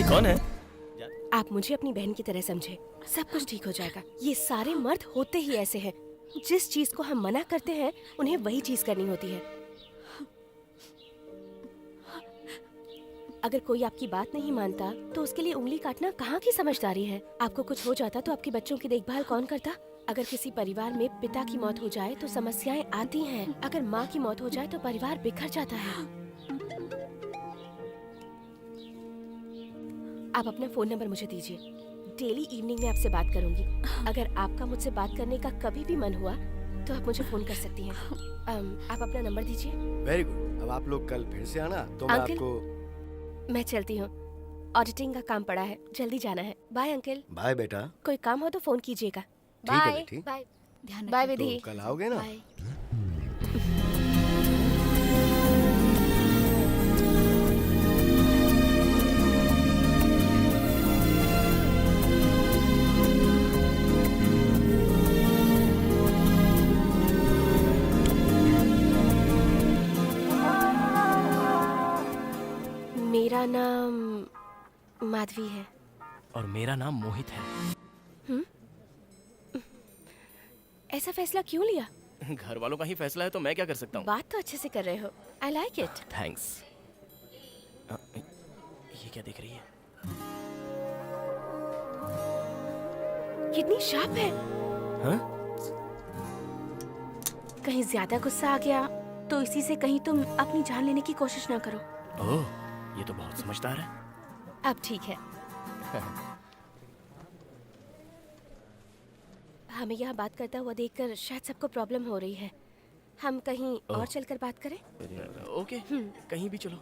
भाई कौन है? आप मुझे अपनी बहन की तरह समझे, सब कुछ ठीक हो जाएगा। ये सारे मर्द होते ही ऐसे हैं, जिस चीज को हम मना करते हैं उन्हें वही चीज करनी होती है। अगर कोई आपकी बात नहीं मानता तो उसके लिए उंगली काटना कहाँ की समझदारी है। आपको कुछ हो जाता तो आपके बच्चों की देखभाल कौन करता? अगर किसी परिवार में पिता की मौत हो जाए तो समस्याएं आती हैं। अगर माँ की मौत हो जाए तो परिवार बिखर जाता है। आप अपना फोन नंबर मुझे दीजिए, डेली इवनिंग में आपसे बात करूंगी। अगर आपका मुझसे बात करने का कभी भी मन हुआ तो आप मुझे फोन कर सकती हैं। आप अपना नंबर दीजिए। Very good. अब आप लोग कल फिर से आना तो मैं अंकल, आपको। मैं चलती हूँ, ऑडिटिंग का काम पड़ा है, जल्दी जाना है। Bye uncle. बाय बेटा। कोई काम हो तो फोन कीजिएगा। ठीक है बाय बेटी। बाय। ध्यान बाय रखना। विधि। तो कल आओगे ना? बाय। मेरा नाम माधवी है। और मेरा नाम मोहित है। ऐसा फैसला क्यों लिया? घर वालों का ही फैसला है तो मैं क्या कर सकता हूँ? बात तो अच्छे से कर रहे हो, आई लाइक इट। थैंक्स। ये क्या देख रही है? कितनी शार्प है। हाँ? कहीं ज्यादा गुस्सा आ गया तो इसी से कहीं तुम अपनी जान लेने की कोशिश ना करो। ओह, ये तो बहुत समझदार है। अब ठीक है। हमें यहाँ बात करता हुआ देखकर शायद सबको प्रॉब्लम हो रही है। हम कहीं और चलकर बात करें? ओके, कहीं भी चलो।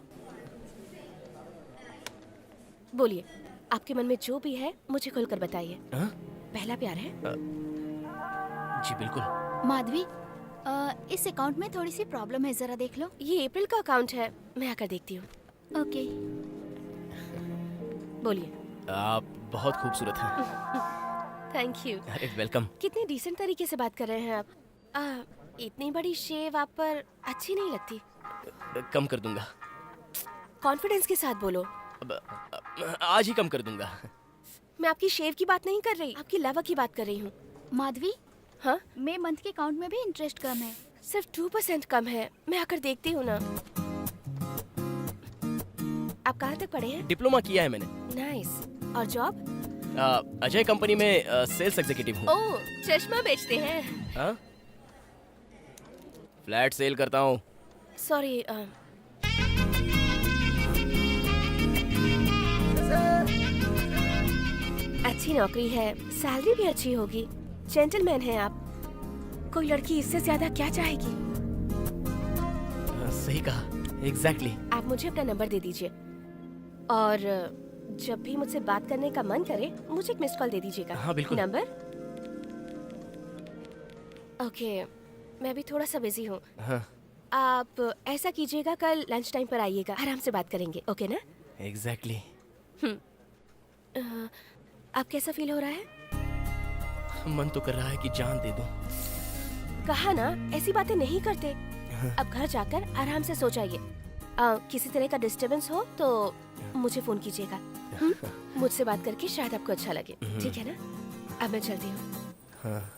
बोलिए, आपके मन में जो भी है मुझे खुलकर बताइए। हाँ? पहला प्यार है? जी बिल्कुल। माधवी, इस अकाउंट में थोड़ी सी प्रॉब्लम है, जरा देख लो। ये अप्रैल का अकाउंट है, मैं आकर देखती हूँ। ओके। बोलिए। आप बहुत खूबसूरत हैं। Thank you. अरे वेलकम। कितनी डिसेंट तरीके से बात कर रहे हैं आप। इतनी बड़ी शेव आप पर अच्छी नहीं लगती। कम कर दूंगा। कॉन्फिडेंस के साथ बोलो। आज ही कम कर दूंगा। मैं आपकी शेव की बात नहीं कर रही, आपकी लव की बात कर रही हूँ। माधवी, हाँ? मे मंथ के अकाउंट में भी इंटरेस्ट कम है। सिर्फ 2% कम है, मैं आकर देखती हूँ ना। आप कहाँ तक पढ़े हैं? डिप्लोमा किया है मैंने। नाइस। और जॉब? अजय कंपनी में सेल्स एग्जीक्यूटिव हूँ। ओह, चश्मा बेचते हैं। हाँ? फ्लैट सेल करता हूँ। सॉरी। अच्छी नौकरी है, सैलरी भी अच्छी होगी, जेंटलमैन हैं आप। कोई लड़की इससे ज्यादा क्या चाहेगी? सही कहा, एग्जैक्टली। आप मुझे अपना नंबर दे दीजिए और जब भी मुझसे बात करने का मन करे मुझे एक मिस्ड कॉल दे दीजिएगा। हाँ बिल्कुल। नंबर? ओके, मैं भी थोड़ा सा बिजी हूँ। हाँ। आप ऐसा कीजिएगा, कल लंच टाइम पर आइएगा, आराम से बात करेंगे। ओके ना? एग्जैक्टली। आप कैसा फील हो रहा है? मन तो कर रहा है कि जान दे दूं। कहा ना, ऐसी बातें नहीं करते। अब घर जाकर आराम से सो जाइए। किसी तरह का डिस्टरबेंस हो तो मुझे फोन कीजिएगा। मुझसे बात करके शायद आपको अच्छा लगे। ठीक है ना? अब मैं चलती हूँ। हाँ।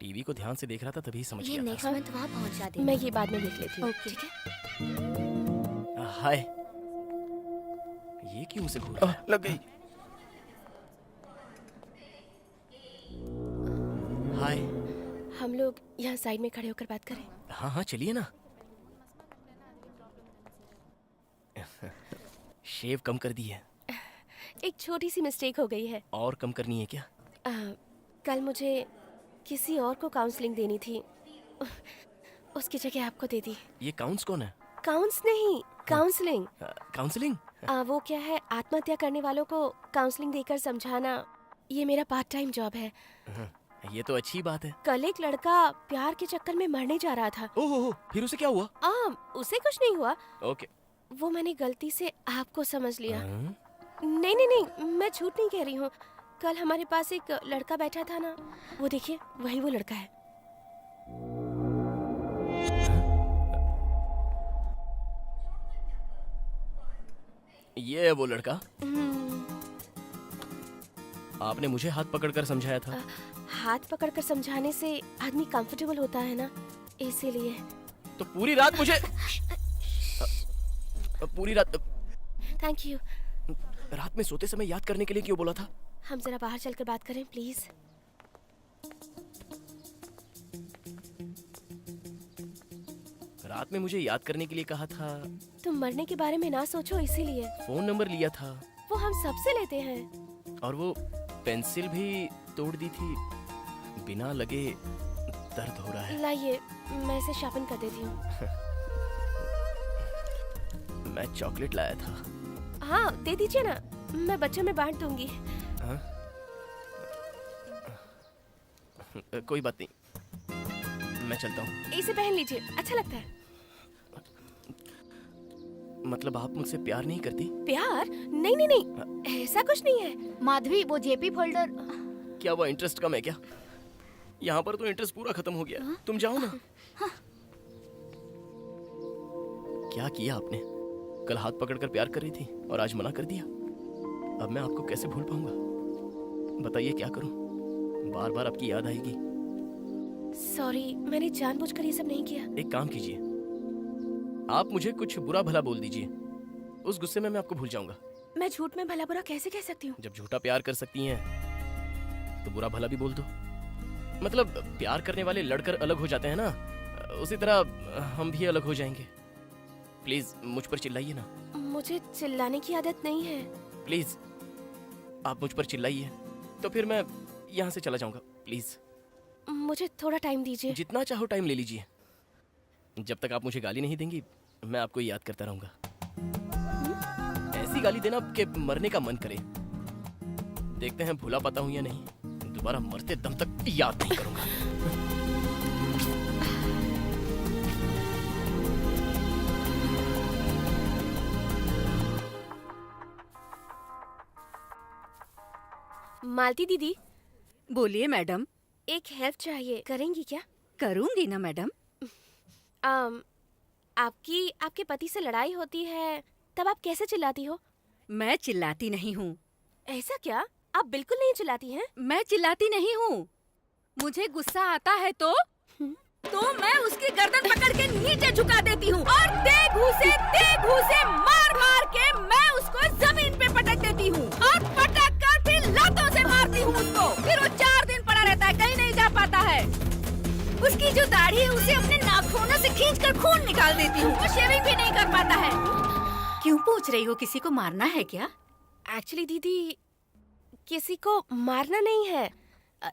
टीवी को ध्यान से देख रहा था तभी समझ ये गया था। नेक्स्ट मंथ वहाँ पहुँचा दे। मैं ये बाद में देख लेती हूँ। ओके। ठीक है? हाय। ये क्यों उसे घूर रहा है? लग गई। हाय। हम लोग यहाँ साइड में खड़े होकर बात करें। हाँ हाँ चलिए ना। शेव कम कर दी है। एक छोटी सी मिस्टेक हो गई है। और कम करनी है क्या? कल मुझे किसी और को काउंसलिंग देनी थी, उसकी जगह आपको दे दी। ये काउंस कौन है? काउंस नहीं, काउंसलिंग। काउंसलिंग? वो क्या है, आत्महत्या करने वालों को काउंसलिंग देकर समझाना। ये मेरा पार्ट टाइम जॉब है। ये तो अच्छी बात है। कल एक लड़का प्यार के चक्कर में मरने जा रहा था। ओहो, फिर उसे क्या हुआ? उसे कुछ नहीं हुआ। ओके। वो मैंने गलती से आपको समझ लिया। हाँ? नहीं नहीं नहीं, मैं झूठ नहीं कह रही हूँ। कल हमारे पास एक लड़का बैठा था ना, वो देखिए वही वो लड़का है। ये है वो लड़का? आपने मुझे हाथ पकड़कर समझाया था। हाथ पकड़कर समझाने से आदमी कंफर्टेबल होता है ना, इसीलिए। तो पूरी रात मुझे पूरी रात थैंक यू। रात में सोते समय याद करने के लिए क्यों बोला था? हम जरा बाहर चलकर बात करें प्लीज। रात में मुझे याद करने के लिए कहा था। तुम मरने के बारे में ना सोचो, इसीलिए। फोन नंबर लिया था। वो हम सबसे लेते हैं। और वो पेंसिल भी तोड़ दी थी। बिना लगे दर्द हो रहा है। लाइए, मैं इसे शार्पन कर देती हूँ। मैं चॉकलेट लाया था। हाँ, दे दीजिए ना, मैं बच्चों में बांट दूंगी। हाँ? कोई बात नहीं, मैं चलता हूँ। इसे पहन लीजिए, अच्छा लगता है। मतलब आप मुझसे प्यार नहीं करती? प्यार? नहीं नहीं नहीं, ऐसा कुछ नहीं है। माधवी, वो जेपी फोल्डर। क्या वो इंटरेस्ट कम है क्या? यहाँ पर तो इंटरेस्ट पूरा खत्म हो गया। तुम जाओ ना। क्या किया आपने? कल हाथ पकड़कर प्यार कर रही थी और आज मना कर दिया। अब मैं आपको कैसे भूल पाऊंगा? बताइए क्या करूं? बार बार आपकी याद आएगी। सॉरी, मैंने जानबूझकर ये सब नहीं किया। एक काम कीजिए, आप मुझे कुछ बुरा भला बोल दीजिए। उस गुस्से में मैं आपको भूल जाऊंगा। मैं झूठ में भला बुरा कैसे कह सकती हूँ? जब झूठा प्यार कर सकती हैं तो बुरा भला भी बोल दो। मतलब प्यार करने वाले लड़कर अलग हो जाते हैं ना, उसी तरह हम भी अलग हो जाएंगे। प्लीज मुझ पर चिल्लाइए ना। मुझे चिल्लाने की आदत नहीं है। प्लीज आप मुझ पर चिल्लाइए, तो फिर मैं यहाँ से चला जाऊंगा। प्लीज मुझे थोड़ा टाइम दीजिए। जितना चाहो टाइम ले लीजिए। जब तक आप मुझे गाली नहीं देंगी मैं आपको याद करता रहूंगा। ऐसी गाली देना कि मरने का मन करे। देखते हैं भूला पाता हूँ या नहीं। दोबारा मरते दम तक याद नहीं करूंगा। मालती दीदी, बोलिए मैडम। एक हेल्प चाहिए, करेंगी क्या? करूंगी ना मैडम। आपके पति से लड़ाई होती है तब आप कैसे चिल्लाती हो? मैं चिल्लाती नहीं हूँ। ऐसा क्या? आप बिल्कुल नहीं चिल्लाती हैं? मैं चिल्लाती नहीं हूँ। मुझे गुस्सा आता है तो मैं उसकी गर्दन पकड़ के नीचे झुका देती हूँ और दे घूसे मार मार के मैं उसको जमीन पे पटक देती हूँ और पटक कर फिर लातों से मारती हूँ उसको। फिर वो 4 दिन पड़ा रहता है, कहीं नहीं जा पाता है। उसकी जो दाढ़ी है उसे अपने नाखूनों से खींचकर खून निकाल देती हूँ। वो शेविंग भी नहीं कर पाता है। क्यों पूछ रही हो? किसी को मारना है क्या? एक्चुअली दीदी, किसी को मारना नहीं है,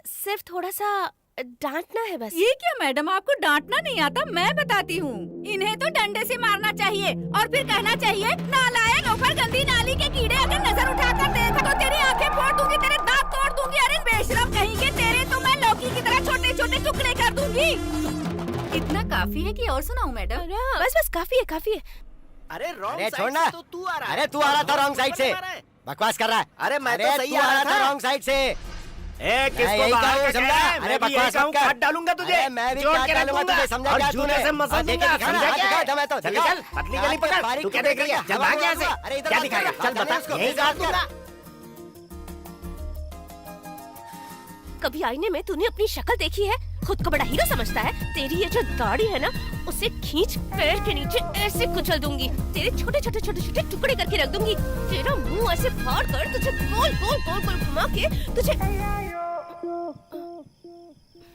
सिर्फ थोड़ा सा डांटना है बस। ये क्या मैडम, आपको डांटना नहीं आता? मैं बताती हूँ। इन्हें तो डंडे से मारना चाहिए और फिर कहना चाहिए, नालायक लोफर, गंदी नाली के कीड़े, अगर नजर उठाकर देखा तो तेरी आंखें फोड़ दूंगी, तेरे दांत तोड़ दूंगी। अरे बेशरम कहीं के, तेरे तो मैं लौकी की तरह छोटे छोटे टुकड़े कर दूंगी। इतना काफी है कि और सुनाऊं मैडम? बस बस, काफी है काफी है। अरे अरे रॉन्ग छोड़ना। साइड से तो तू आ रहा है। अरे तू आ रहा था रॉन्ग साइड से। बकवास कर रहा है। अरे मैं तो सही तू आ रहा था। रॉन्ग साइड से। ए, किसको यही बाहर कहूँ, का समझा? क्या है? अरे मैं भी बकवास यही मत कर। काट डालूंगा तुझे। अरे मैं भी जोड़ काट के डालूंगा रखूंगा। तुझे, समझा और क्या जूते तूने? से मसल और देखे दूंगा, दिखा ना, समझा हाथ क्या? दिखा, दम है तो, चल दिखा। चल, पतली गली पकड़। बारीक तू क्या टुकड़े देख रही है? करके चल भाग यहाँ से। अरे इधर क्या बात दिखाएगा? कर, चल बात बता, कर, यही बात काट कर। दूंगा। कभी आईने में तूने अपनी शक्ल देखी है? खुद को बड़ा हीरो समझता है। तेरी ये जो दाढ़ी है ना, उसे खींच पैर के नीचे ऐसे कुचल दूंगी। तेरे छोटे छोटे छोटे छोटे टुकड़े करके रख दूंगी। तेरा मुंह ऐसे फाड़ कर तुझे गोल गोल गोल गोल घुमा के तुझे।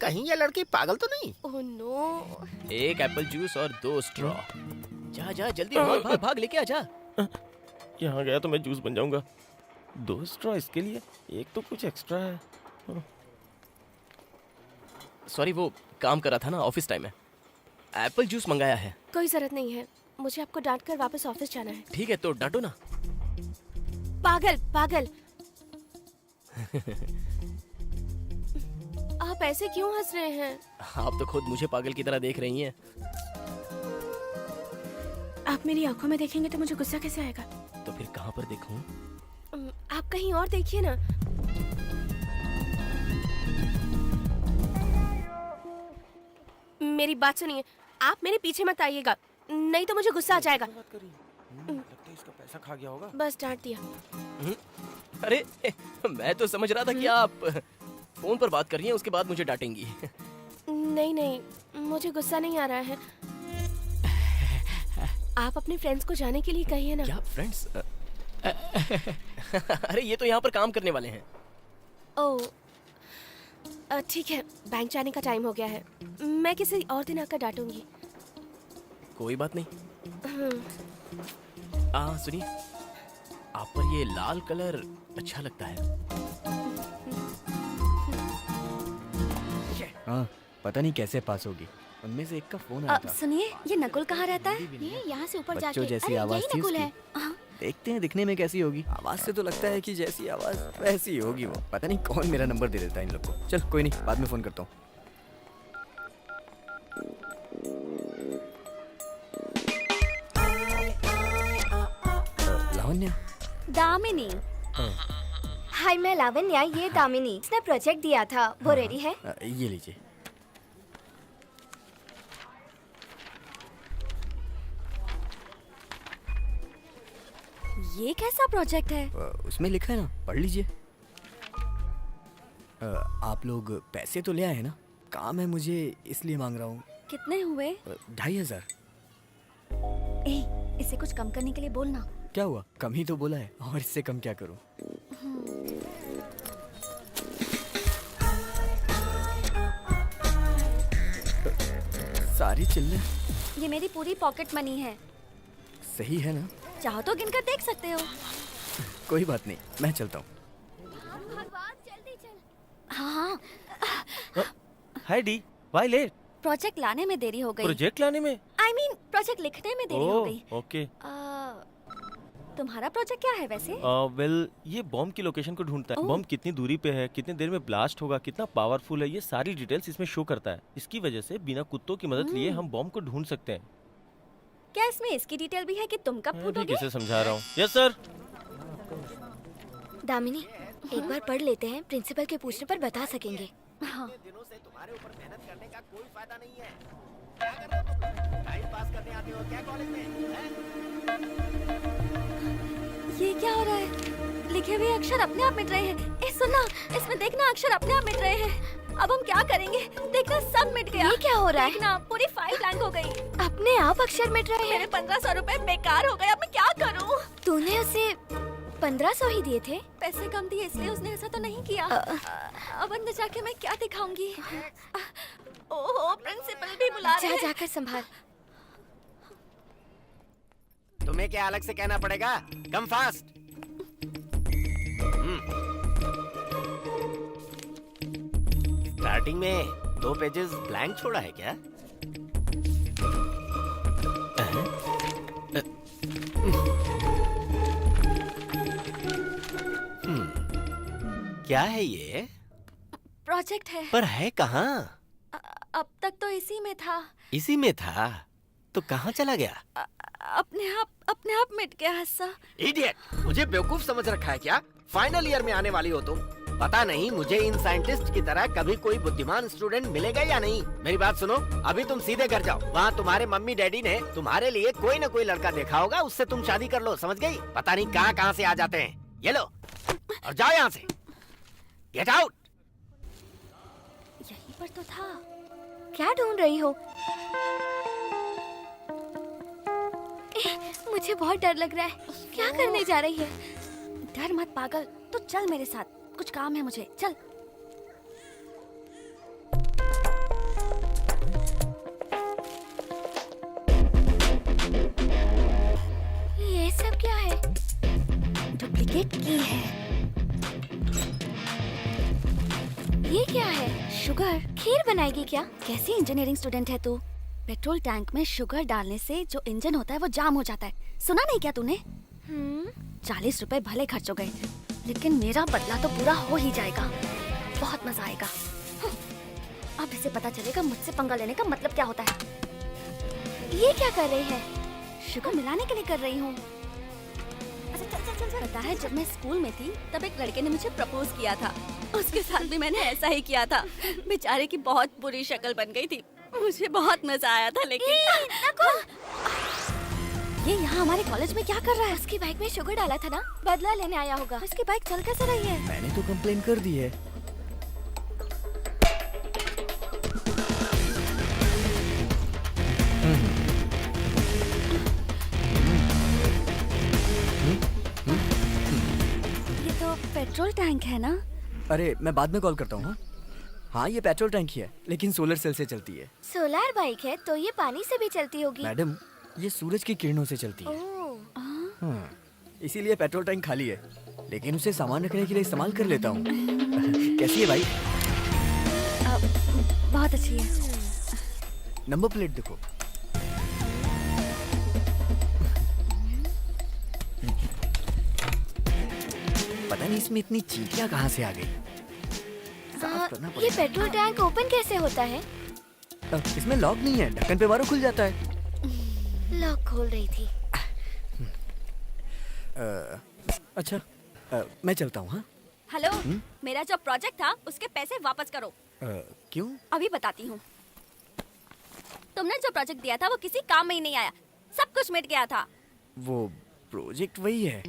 कहीं ये लड़की पागल तो नहीं? Oh no. एक एप्पल जूस और 2 स्ट्रॉ। जा जा जल्दी भाग भाग भाग, लेके आ जा। यहाँ गया तो मैं जूस बन जाऊंगा। 2 स्ट्रॉ इसके लिए, एक तो कुछ एक्स्ट्रा है। सॉरी, वो काम कर रहा था ना, ऑफिस टाइम है। एप्पल जूस मंगाया है। कोई जरूरत नहीं है, मुझे आपको डांट कर वापस ऑफिस जाना है। ठीक है तो डांटो ना। पागल पागल। आप आप ऐसे क्यों हंस रहे हैं? आप तो खुद मुझे पागल की तरह देख रही हैं। आप मेरी आंखों में देखेंगे तो मुझे गुस्सा कैसे आएगा? तो फिर कहाँ पर देखूं? आप कहीं और देखिए ना। मेरी बात सुनिए, आप मेरे पीछे मत आइएगा, नहीं तो मुझे गुस्सा आ जाएगा। लगता है इसका पैसा खा गया होगा। बस डांट दिया। अरे मैं तो समझ रहा था कि आप फोन पर बात कर रही हैं, उसके बाद मुझे डांटेंगी। नहीं नहीं, मुझे गुस्सा नहीं आ रहा है। आप अपने फ्रेंड्स को जाने के लिए कहिए ना। क्या फ्रेंड्स? अरे ये तो यहाँ पर काम करने वाले हैं। ओह, ठीक है, बैंक जाने का टाइम हो गया है, मैं किसी और दिन आकर डांटूंगी। कोई बात नहीं। सुनिए, आप पर ये लाल कलर अच्छा लगता है। हाँ, पता नहीं कैसे पास होगी। उनमें से एक का फोन आया था। सुनिए, ये नकुल कहाँ रहता है? ये यहाँ से ऊपर बच्चों जाके। जैसी अरे आवाज यही थी नकुल उसकी। है। हाँ। देखते हैं दिखने में कैसी होगी। आवाज से तो लगता है कि जैसी आवाज वैसी ही होगी वो। पता नहीं कौन मेरा नंबर दे देता है इन लोग को। चल कोई नहीं, बाद में फोन करता हूँ। लावण्या। दामिनी। हाय, मैं लावण्या, ये दामिनी। इसने प्रोजेक्ट दिया था, वो रेडी है? ये लीजिए। ये कैसा प्रोजेक्ट है? उसमें लिखा है ना, पढ़ लीजिए। आप लोग पैसे तो ले आए हैं ना? काम है मुझे, इसलिए मांग रहा हूँ। कितने हुए? 2500। इसे कुछ कम करने के लिए बोलना। क्या हुआ, कम ही तो बोला है, और इससे कम क्या करूँ? सारी चिल्ले। ये मेरी पूरी पॉकेट मनी है। सही है ना? चाहो तो गिनकर देख सकते हो। कोई बात नहीं, मैं चलता हूँ। हाँ, हाय डी, व्हाई लेट? प्रोजेक्ट लाने में देरी हो गई। प्रोजेक्ट लाने में? I mean, प्रोजेक्ट लिखने में देरी हो गई। ओके। तुम्हारा प्रोजेक्ट क्या है वैसे? वेल, ये बॉम्ब की लोकेशन को ढूंढता है। बॉम्ब कितनी दूरी पे है, कितने देर में ब्लास्ट होगा, कितना पावरफुल है, ये सारी डिटेल्स इसमें शो करता है। इसकी वजह से बिना कुत्तों की मदद लिए हम बॉम्ब को ढूंढ सकते हैं। क्या इसमें इसकी डिटेल भी है कि तुम कब मैं भी फूटोगे? किसे समझा रहा हूँ। Yes sir. दामिनी, एक बार पढ़ लेते हैं, प्रिंसिपल के पूछने पर बता सकेंगे। हाँ। दिनों से तुम्हारे ऊपर मेहनत करने का कोई फायदा नहीं है। क्या कर रहे हो तुम? टाइम पास करने आते हो क्या कॉलेज में? ये क्या हो रहा है? लिखे हुए अक्षर अपने आप मिट रहे हैं। ए सुनना, इसमें देखना, अक्षर अपने आप मिट रहे हैं। अब हम क्या करेंगे? देखना, सब मिट गया। ये क्या हो रहा है? देखना, पूरी फाइल ब्लैंक हो गई। अपने आप अक्षर मिट रहे हैं। मेरे 1500 रुपए बेकार हो गए। अब मैं क्या करूं? तूने उसे 1500 ही दिए थे? पैसे कम दिए इसलिए उसने ऐसा तो नहीं किया। अब अंदर जाके मैं क्या दिखाऊंगी? ओहो, प्रिंसिपल भी बुला रहे हैं। जाकर संभाल। तुम्हें क्या अलग से कहना पड़ेगा? Come fast. स्टार्टिंग में 2 पेजेस ब्लैंक छोड़ा है क्या? क्या है ये? प्रोजेक्ट है। पर है कहाँ? अब तक तो इसी में था। इसी में था तो कहाँ चला गया? अपने आप मिट गया हिस्सा। इडियट! मुझे बेवकूफ समझ रखा है क्या? फाइनल ईयर में आने वाली हो तुम। पता नहीं मुझे इन साइंटिस्ट की तरह कभी कोई बुद्धिमान स्टूडेंट मिलेगा या नहीं। मेरी बात सुनो, अभी तुम सीधे घर जाओ। वहाँ तुम्हारे मम्मी डैडी ने तुम्हारे लिए कोई न कोई लड़का देखा होगा, उससे तुम शादी कर लो, समझ गई? पता नहीं कहाँ कहाँ से आ जाते हैं। ये लो और जाओ यहाँ से। Get out. यहीं पर तो था। क्या ढूंढ रही हो? मुझे बहुत डर लग रहा है। क्या करने जा रही है? डर मत पागल, तो चल मेरे साथ, कुछ काम है मुझे, चल। ये सब क्या है? डुप्लीकेट की है। ये क्या है? शुगर। खीर बनाएगी क्या? कैसी इंजीनियरिंग स्टूडेंट है तू? पेट्रोल टैंक में शुगर डालने से जो इंजन होता है वो जाम हो जाता है। सुना नहीं क्या तूने? 40 रुपए भले खर्च हो गए, लेकिन मेरा बदला तो पूरा हो ही जाएगा। बहुत मजा आएगा। अब इसे पता चलेगा मुझसे पंगा लेने का मतलब क्या होता है। ये क्या कर रही है? शुगर मिलाने के लिए कर रही हूँ। अच्छा चल चल चल चल। पता है जब मैं स्कूल में थी तब एक लड़के ने मुझे प्रपोज किया था। उसके साथ भी मैंने ऐसा ही किया था। बेचारे की बहुत बुरी शक्ल बन गई थी। मुझे बहुत मजा आया था लेकिन ये यहाँ हमारे कॉलेज में क्या कर रहा है? उसकी बाइक में शुगर डाला था ना, बदला लेने आया होगा। उसकी बाइक चल कैसे रही है? मैंने तो कंप्लेन कर दी है। ये तो पेट्रोल टैंक है ना? अरे मैं बाद में कॉल करता हूँ। हाँ ये पेट्रोल टैंक ही है, लेकिन सोलर सेल से चलती है। सोलर बाइक है तो ये पानी से भी चलती होगी। मैडम ये सूरज की किरणों से चलती है। ओह, हाँ, इसीलिए पेट्रोल टैंक खाली है, लेकिन उसे सामान रखने के लिए इस्तेमाल कर लेता हूँ। कैसी है भाई? बहुत अच्छी है। नंबर प्लेट देखो। पता नहीं इसमें इतनी चींटियां कहाँ से आ गई। साफ करना ये पड़ेगा। पेट्रोल टैंक ओपन कैसे होता है? इसमें लॉक नहीं है, ढक्कन पे मारो खुल जाता है। लॉक खोल रही थी। अच्छा मैं चलता हूँ। हाँ हेलो, मेरा जो प्रोजेक्ट था उसके पैसे वापस करो। क्यों? अभी बताती हूँ। तुमने जो प्रोजेक्ट दिया था वो किसी काम में ही नहीं आया। सब कुछ मिट गया था। वो प्रोजेक्ट वही है।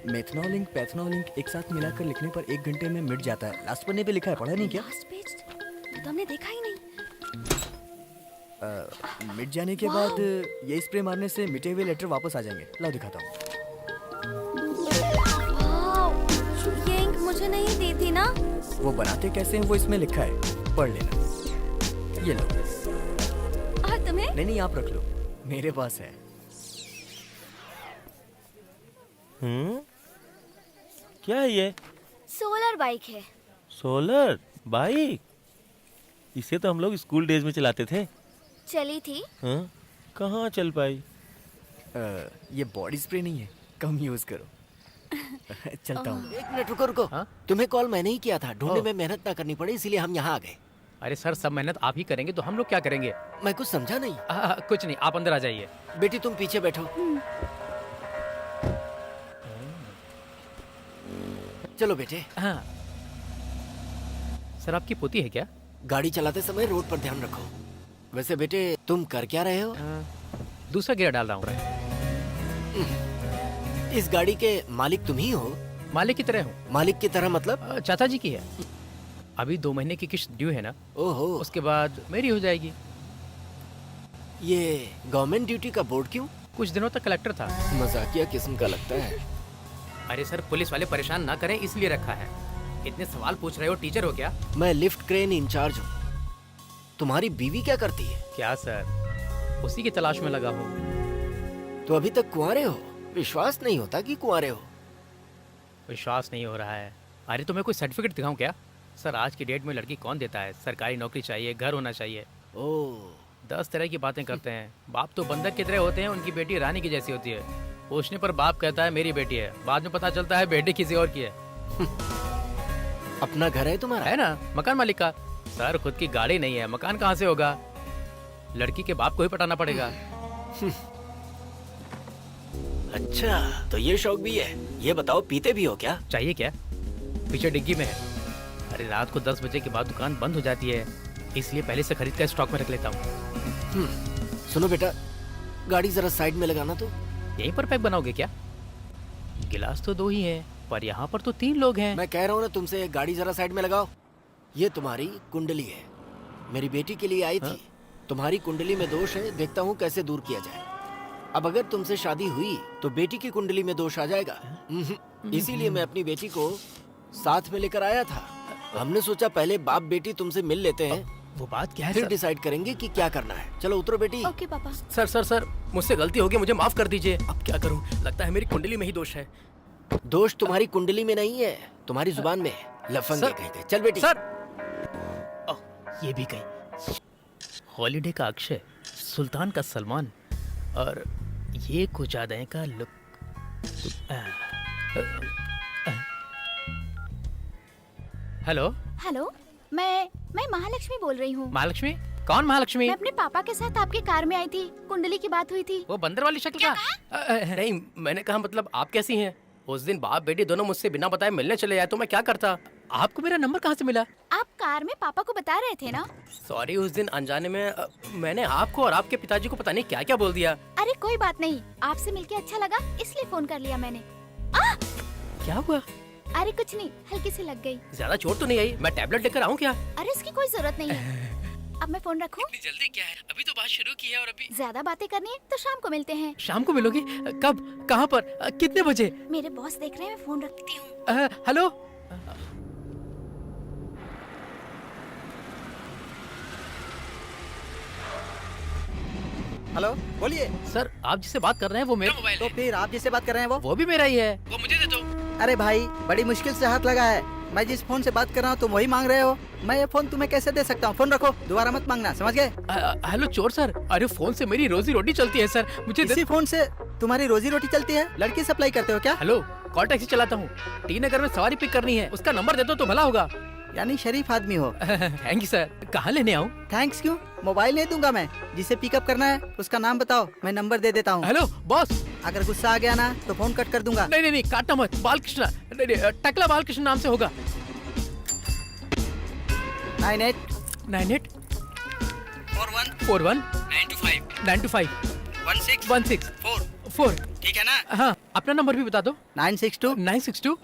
मेथनॉलिंक पैथनॉलिंक एक साथ मिलाकर लिखने पर 1 घंटे में मिट जाता है। लास्ट पन्ने पे लिखा है, पढ़ा नहीं क्या? लास्ट पेज तो हमने देखा ही नहीं। मिट जाने के बाद ये स्प्रे मारने से मिटे हुए लेटर वापस आ जाएंगे। लाओ दिखाता हूँ। वाव, ये इंक मुझे नहीं दी थी ना? वो बनाते कैसे हैं वो इसमें लिखा है, पढ़ लेना। ये लो। और तुम्हें? नहीं आप रख लो, मेरे पास है। क्या है ये? सोलर बाइक है। Solar bike? इसे तो हम लोग स्कूल डेज में चलाते थे। चली थी। हाँ? कहाँ चल पाई? ये बॉडी स्प्रे नहीं है, कम यूज करो। चलता हूँ। 1 मिनट रुको रुको। हाँ? तुम्हें कॉल मैंने ही किया था, ढूंढने में मेहनत ना करनी पड़े इसीलिए हम यहाँ आ गए। अरे सर, सब मेहनत आप ही करेंगे तो हम लोग क्या करेंगे? मैं कुछ समझा नहीं। कुछ नहीं, आप अंदर आ जाइए। बेटी तुम पीछे बैठो। चलो बेटे। हाँ सर, आपकी पोती है क्या? गाड़ी चलाते समय रोड पर ध्यान रखो। वैसे बेटे तुम कर क्या रहे हो? दूसरा गियर डाल रहा हूँ। इस गाड़ी के मालिक तुम ही हो? मालिक की तरह हूँ। मालिक की तरह मतलब? चाचा जी की है। अभी 2 महीने की किस्त ड्यू है ना, ओहो। उसके बाद मेरी हो जाएगी। ये गवर्नमेंट ड्यूटी का बोर्ड क्यों? कुछ दिनों तक कलेक्टर था। मजाकिया किस्म का लगता है। अरे सर, पुलिस वाले परेशान ना करें इसलिए रखा है। इतने सवाल पूछ रहे हो, टीचर हो क्या? मैं लिफ्ट क्रेन इंचार्ज हूँ। तुम्हारी बीवी क्या करती है? क्या सर, उसी की तलाश में लगा हूँ। तो अभी तक कुंवारे हो? विश्वास नहीं होता कि कुंवारे हो। विश्वास नहीं हो रहा है। अरे तुम्हें कोई सर्टिफिकेट दिखाऊं क्या? सर, आज की डेट में लड़की कौन देता है? सरकारी नौकरी चाहिए, घर होना चाहिए। ओह 10 तरह की बातें करते हैं। बाप तो बंदर की तरह होते हैं, उनकी बेटी रानी की जैसी होती है। पूछने पर बाप कहता है मेरी बेटी है, बाद में पता चलता है बेटी किसी और की है। अपना घर है तुम्हारा? है ना, मकान मालिक का। सर, खुद की गाड़ी नहीं है, मकान कहाँ से होगा? लड़की के बाप को ही पटाना पड़ेगा। अच्छा, तो ये शौक भी है। ये बताओ पीते भी हो क्या? चाहिए क्या? पीछे डिग्गी में है। अरे रात को 10 बजे के बाद दुकान बंद हो जाती है, इसलिए पहले से खरीद कर स्टॉक में रख लेता हूँ। सुनो बेटा, गाड़ी जरा साइड में लगाना तो। यहीं पर पैक बनाओगे क्या? गिलास तो 2 ही हैं, पर यहाँ पर तो 3 लोग हैं। मैं कह रहा हूँ ना तुमसे, गाड़ी जरा साइड में लगाओ। ये तुम्हारी कुंडली है, मेरी बेटी के लिए आई थी। तुम्हारी कुंडली में दोष है, देखता हूँ कैसे दूर किया जाए। अब अगर तुमसे शादी हुई तो बेटी की कुंडली में दोष आ जाएगा। इसीलिए मैं अपनी बेटी को साथ में लेकर आया था। हमने सोचा पहले बाप बेटी तुमसे मिल लेते हैं, वो बात क्या है फिर सर? डिसाइड करेंगे कि क्या करना है। चलो उतरो बेटी। ओके पापा। सर सर सर, मुझसे गलती हो गई, मुझे माफ कर दीजिए। अब क्या करूं? लगता है मेरी कुंडली में ही दोष है। दोष तुम्हारी कुंडली में नहीं है, तुम्हारी जुबान में है। लफंगे सर- कहते। चल बेटी। सर, ये भी गई। हॉलीडे का अक्षय, सुल्तान का सलमान और ये कुचादय का लुक। हेलो, हेलो, मैं महालक्ष्मी बोल रही हूँ। महालक्ष्मी? कौन महालक्ष्मी? मैं अपने पापा के साथ आपके कार में आई थी, कुंडली की बात हुई थी। वो बंदर वाली शक्ल का? नहीं, मैंने कहा मतलब आप कैसी हैं? उस दिन बाप बेटी दोनों मुझसे बिना बताए मिलने चले जाए तो मैं क्या करता? आपको मेरा नंबर कहाँ से मिला? आप कार में पापा को बता रहे थे ना? सॉरी, उस दिन अनजाने में मैंने आपको और आपके पिताजी को पता नहीं क्या क्या बोल दिया। अरे कोई बात नहीं, आपसे मिलके अच्छा लगा इसलिए फोन कर लिया मैंने। क्या हुआ? अरे कुछ नहीं, हल्की सी लग गई। ज्यादा चोट तो नहीं आई? मैं टैबलेट लेकर आऊँ क्या? अरे इसकी कोई जरूरत नहीं है। अब मैं फोन रखूं? जल्दी क्या है, अभी तो बात शुरू की है और अभी। ज्यादा बातें करनी है तो शाम को मिलते हैं। शाम को मिलोगी? कब, कहाँ पर, कितने बजे? मेरे बॉस देख रहे हैं, मैं फोन रखती हूँ। हेलो? हेलो, बोलिए। सर, आप जिससे बात कर रहे हैं वो मेरा मोबाइल तो फिर आप जिससे बात कर रहे हैं वो भी मेरा ही है। वो मुझे दे दो। अरे भाई, बड़ी मुश्किल से हाथ लगा है। मैं जिस फोन से बात कर रहा हूँ तुम वही मांग रहे हो। मैं ये फोन तुम्हें कैसे दे सकता हूँ? फोन रखो, दोबारा मत मांगना, समझ गए? हेलो चोर सर, अरे फोन से मेरी रोजी रोटी चलती है सर, मुझे इसी फोन से तुम्हारी रोजी रोटी चलती है? लड़की सप्लाई करते हो क्या? हेलो, कॉल टैक्सी चलाता हूँ, टी नगर में सवारी पिक करनी है, उसका नंबर दे दो तो भला होगा। यानी शरीफ आदमी हो। Thank you sir. कहाँ लेने आऊँ? थैंक्स क्यों? मोबाइल नहीं दूंगा मैं। जिसे पिकअप करना है उसका नाम बताओ, मैं नंबर दे देता हूँ। Hello boss. अगर गुस्सा आ गया ना तो फोन कट कर दूंगा। नहीं नहीं काटना मत, बालकृष्ण, नहीं, टकला बालकृष्ण नाम से होगा। 98 41 925 16 ठीक है ना? हाँ, अपना नंबर भी बता दो। 962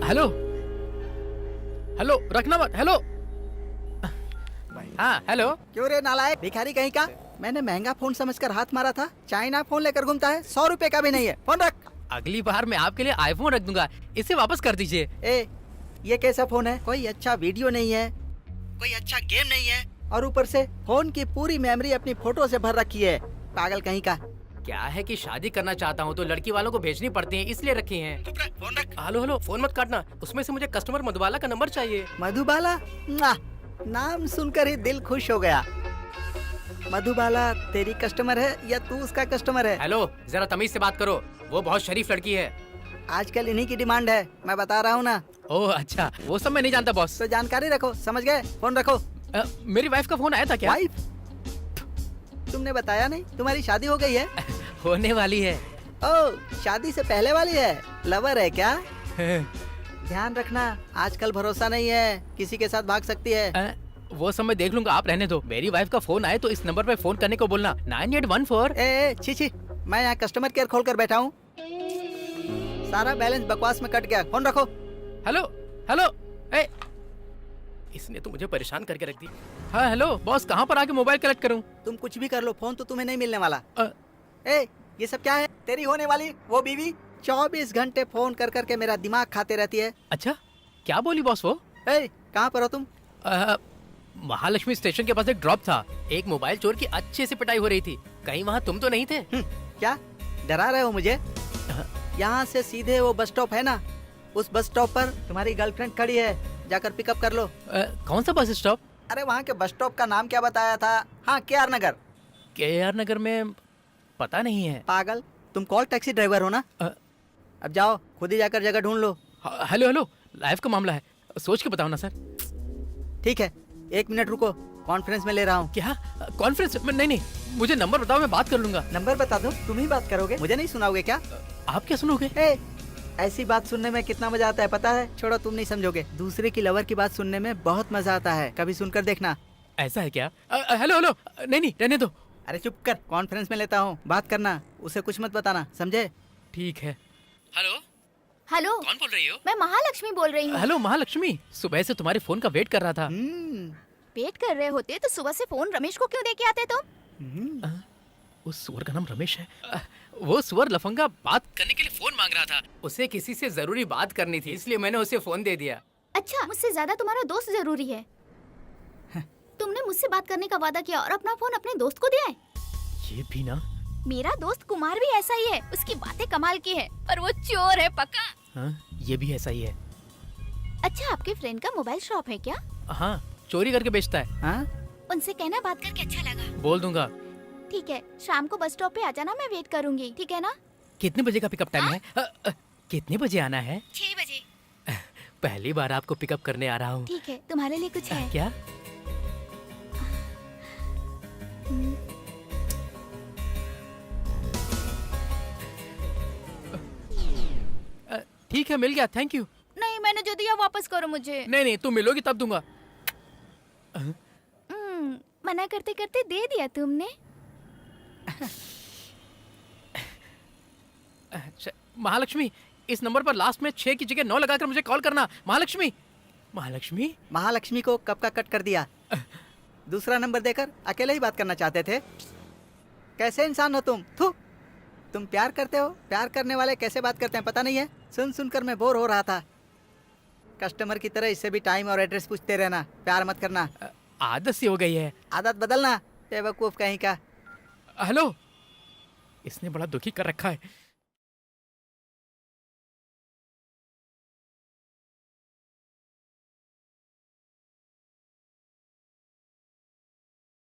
हेलो हेलो, रखना मत। हेलो, हाँ हेलो। क्यों रे नालायक भिखारी कहीं का? मैंने महंगा फोन समझकर हाथ मारा था, चाइना फोन लेकर घूमता है, 100 रुपए का भी नहीं है। फोन रख। अगली बार मैं आपके लिए आईफोन रख दूंगा, इसे वापस कर दीजिए। ये कैसा फोन है? कोई अच्छा वीडियो नहीं है, कोई अच्छा गेम नहीं है, और ऊपर से फोन की पूरी मेमोरी अपनी फोटो से भर रखी है। पागल कहीं का। क्या है कि शादी करना चाहता हूँ तो लड़की वालों को भेजनी पड़ती है, इसलिए रखी हैं। फोन रख। हेलो हेलो, फोन मत काटना, उसमें से मुझे कस्टमर मधुबाला का नंबर चाहिए। मधुबाला? नाम सुनकर ही दिल खुश हो गया। मधुबाला तेरी कस्टमर है या तू उसका कस्टमर है? हेलो, जरा तमीज से बात करो, वो बहुत शरीफ लड़की है। आजकल इन्हीं की डिमांड है, मैं बता रहा हूँ ना। ओह अच्छा, वो सब मैं नहीं जानता बॉस। तो जानकारी रखो, समझ गए? फोन रखो। मेरी वाइफ का फोन आया था क्या? वाइफ? तुमने बताया नहीं, तुम्हारी शादी हो गई है? होने वाली है। ओह, शादी से पहले वाली है? लवर है क्या? ध्यान रखना, आजकल भरोसा नहीं है, किसी के साथ भाग सकती है। वो सब मैं देख लूंगा, आप रहने दो। मेरी वाइफ का फोन आए तो इस नंबर पे फोन करने को बोलना। 9814। छी, मैं यहाँ कस्टमर केयर खोल कर बैठा हूँ। सारा बैलेंस बकवास में कट गया। फोन रखो। हेलो हेलो, इसने तो मुझे परेशान करके रख दी। हाँ हेलो बॉस, कहाँ पर आके मोबाइल कलेक्ट करूँ? तुम कुछ भी कर लो, फोन तो तुम्हें नहीं मिलने वाला। ये सब क्या है? तेरी होने वाली वो बीवी 24 घंटे फोन कर करके मेरा दिमाग खाते रहती है। अच्छा, क्या बोली बॉस वो? कहाँ पर हो तुम? महालक्ष्मी स्टेशन के पास एक ड्रॉप था, एक मोबाइल चोर की अच्छे से पिटाई हो रही थी। कहीं वहाँ तुम तो नहीं थे? क्या डरा रहे हो मुझे? यहाँ से सीधे वो बस स्टॉप है ना, उस बस स्टॉप पर तुम्हारी गर्लफ्रेंड खड़ी है, जाकर पिकअप कर लो। कौन सा बस स्टॉप? अरे वहाँ के बस स्टॉप का नाम क्या बताया था? हाँ, KR नगर। KR नगर में पता नहीं है। पागल, तुम कॉल टैक्सी ड्राइवर हो ना? अब जाओ, खुद ही जाकर जगह ढूंढ लो। हेलो हेलो, लाइफ का मामला है, सोच के बताओ ना सर। ठीक है, 1 मिनट रुको, कॉन्फ्रेंस में ले रहा हूँ। क्या कॉन्फ्रेंस? नहीं, मुझे नंबर बताओ, मैं बात कर लूंगा। नंबर बता दो, तुम ही बात करोगे, मुझे नहीं सुनाओगे क्या? आप क्या सुनोगे? ऐसी बात सुनने में कितना मजा आता है पता है? छोड़ो, तुम नहीं समझोगे। दूसरे की लवर की बात सुनने में बहुत मजा आता है, कभी सुनकर देखना। ऐसा है क्या? हेलो हेलो, नहीं रहने दो। अरे चुप कर, कॉन्फ्रेंस में लेता हूँ, बात करना, उसे कुछ मत बताना, समझे? ठीक है। हेलो हेलो, कौन बोल रही हो? मैं महालक्ष्मी बोल रही हूँ। हेलो महालक्ष्मी, सुबह से तुम्हारे फोन का वेट कर रहा था। वेट कर रहे होते तो सुबह से फोन रमेश को क्यों दे के आते तुम? उस सुअर का नाम रमेश है? वो सुअर लफंगा बात करने के लिए फोन मांग रहा था, उसे किसी से जरूरी बात करनी थी, इसलिए मैंने उसे फोन दे दिया। अच्छा, मुझसे ज्यादा तुम्हारा दोस्त जरूरी है। तुमने मुझसे बात करने का वादा किया और अपना फोन अपने दोस्त को दिया है। ये भी ना? मेरा दोस्त कुमार भी ऐसा ही है, उसकी बातें कमाल की है, पर वो चोर है पक्का। हाँ, ये भी ऐसा ही है। अच्छा, आपके फ्रेंड का मोबाइल शॉप है क्या? हाँ, चोरी करके बेचता है। हाँ? उनसे कहना बात करके अच्छा लगा। बोल दूंगा। ठीक है, शाम को बस स्टॉप पे आ जाना, मैं वेट करूंगी, ठीक है ना? कितने बजे का पिकअप टाइम है? कितने बजे आना है? 6 बजे। पहली बार आपको पिकअप करने आ रहा हूँ। ठीक है, तुम्हारे लिए कुछ है? क्या? ठीक है, मिल गया, थैंक यू। नहीं, मैंने जो दिया वापस करो मुझे। नहीं नहीं, तुम मिलोगी तब दूंगा। मना करते करते दे दिया तुमने। अच्छा, महालक्ष्मी, इस नंबर पर लास्ट में 6 की जगह 9 लगाकर मुझे कॉल करना। महालक्ष्मी। महालक्ष्मी। महालक्ष्मी को कब का कट कर दिया? दूसरा नंबर देकर अकेले ही बात करना चाहते थे। कैसे इंसान हो तुम? थू। तुम प्यार करते हो? प्यार करने वाले कैसे बात करते हैं पता नहीं है? सुन सुनकर मैं बोर हो रहा था। कस्टमर की तरह इससे भी टाइम और एड्रेस पूछते रहना, प्यार मत करना। आदत सी हो गई है। आदत बदलना, बेवकूफ कहीं का। हेलो, इसने बड़ा दुखी कर रखा है।